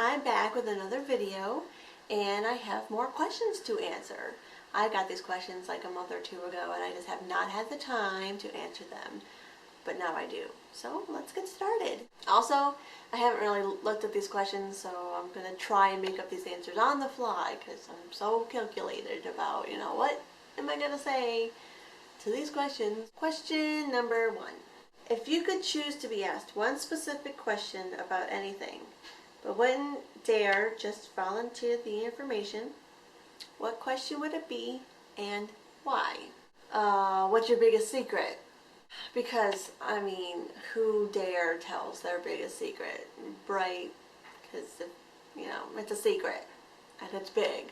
I'm back with another video, and I have more questions to answer. I got these questions like a month or two ago, and I just have not had the time to answer them, but now I do. So let's get started. Also, I haven't really looked at these questions, so I'm going to try and make up these answers on the fly, because I'm so calculated about, what am I going to say to these questions. Question number 1. If you could choose to be asked one specific question about anything, but wouldn't dare just volunteer the information, what question would it be and why? What's your biggest secret? Because, who dare tells their biggest secret? Right? Because, it's a secret and it's big.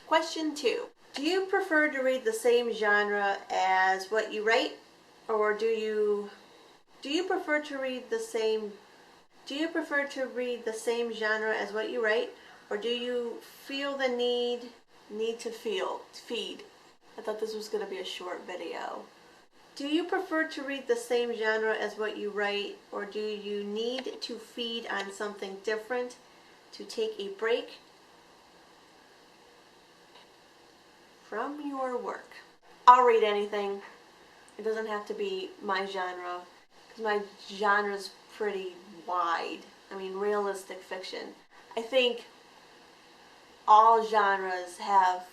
Question 2. Do you prefer to read the same genre as what you write? Or do you prefer to read the same genre as what you write, or do you feel the need to feed? I thought this was going to be a short video. Do you prefer to read the same genre as what you write, or do you need to feed on something different to take a break from your work? I'll read anything. It doesn't have to be my genre, because my genre is pretty wide. Realistic fiction. I think all genres have,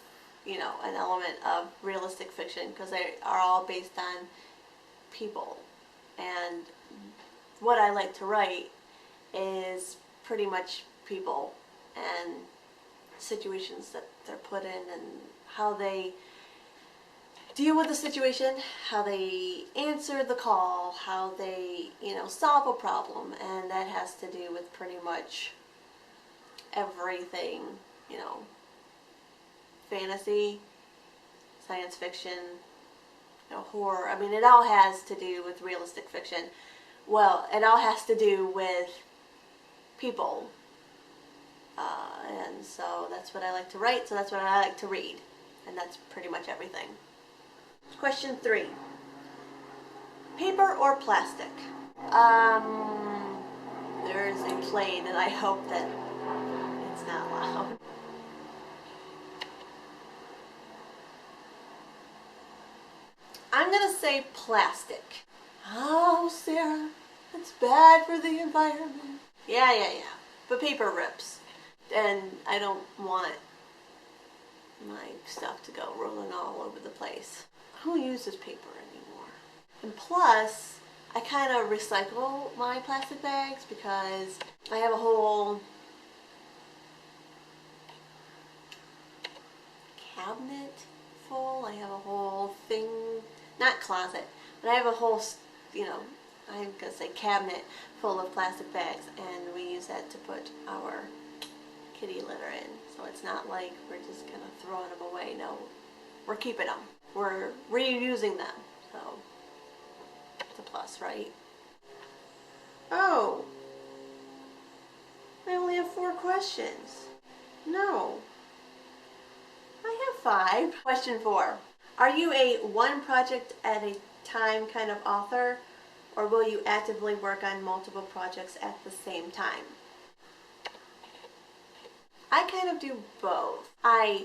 an element of realistic fiction, because they are all based on people. And what I like to write is pretty much people and situations that they're put in, and how they deal with the situation, how they answer the call, how they, solve a problem, and that has to do with pretty much everything, fantasy, science fiction, horror. It all has to do with realistic fiction. Well, it all has to do with people, and so that's what I like to write, so that's what I like to read, and that's pretty much everything. Question 3. Paper or plastic? There's a plane, and I hope that it's not loud. I'm gonna say plastic. Oh, Sarah, it's bad for the environment. Yeah. But paper rips, and I don't want my stuff to go rolling all over the place. Who uses paper anymore? And plus, I kind of recycle my plastic bags, because I have a whole cabinet full. I have a whole thing, not closet, but I have a whole, I'm going to say cabinet full of plastic bags, and we use that to put our kitty litter in. So it's not like we're just kind of throwing them away. No, we're keeping them. We're reusing them, so it's a plus, right? Oh, I only have 4 questions. No, I have 5. Question 4. Are you a one project at a time kind of author, or will you actively work on multiple projects at the same time? I kind of do both. I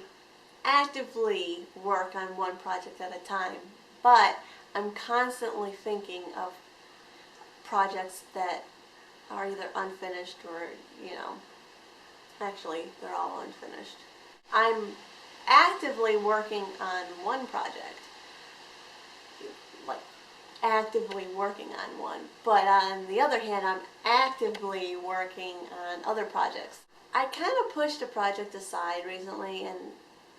actively work on one project at a time, but I'm constantly thinking of projects that are either unfinished or, actually they're all unfinished. I'm actively working on one project, actively working on one, but on the other hand, I'm actively working on other projects. I kind of pushed a project aside recently, and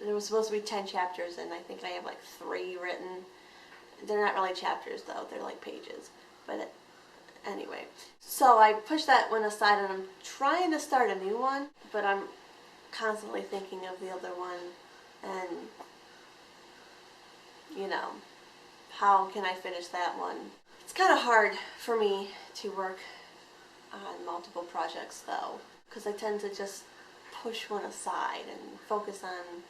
there was supposed to be 10 chapters, and I think I have 3 written. They're not really chapters, though. They're pages. But anyway. So I pushed that one aside, and I'm trying to start a new one, but I'm constantly thinking of the other one, and, how can I finish that one? It's kind of hard for me to work on multiple projects, though, because I tend to just push one aside and focus on,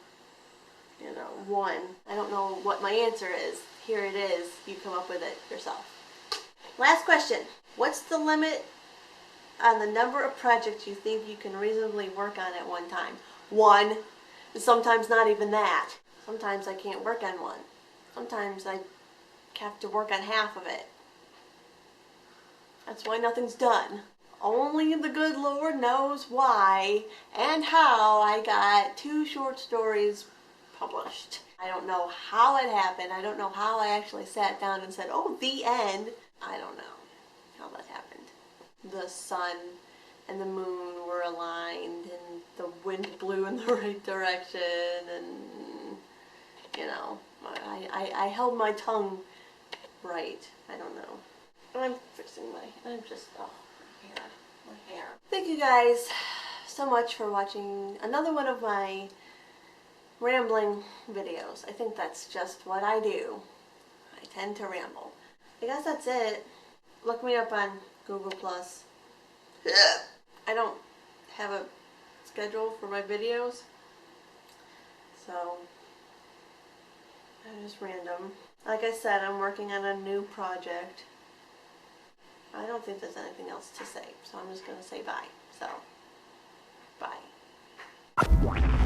one. I don't know what my answer is. Here it is. You come up with it yourself. Last question. What's the limit on the number of projects you think you can reasonably work on at one time. One. Sometimes not even that. Sometimes I can't work on one. Sometimes I have to work on half of it. That's why nothing's done. Only the good Lord knows why and how I got 2 short stories published. I don't know how it happened. I don't know how I actually sat down and said, oh, the end. I don't know how that happened. The sun and the moon were aligned and the wind blew in the right direction and, you know, I held my tongue right. I don't know. I'm fixing I'm just, oh, my hair. Thank you guys so much for watching another one of my rambling videos. I think that's just what I do. I tend to ramble. I guess that's it. Look me up on Google+. I don't have a schedule for my videos, so I'm just random. Like I said, I'm working on a new project. I don't think there's anything else to say, so I'm just going to say bye. So, bye.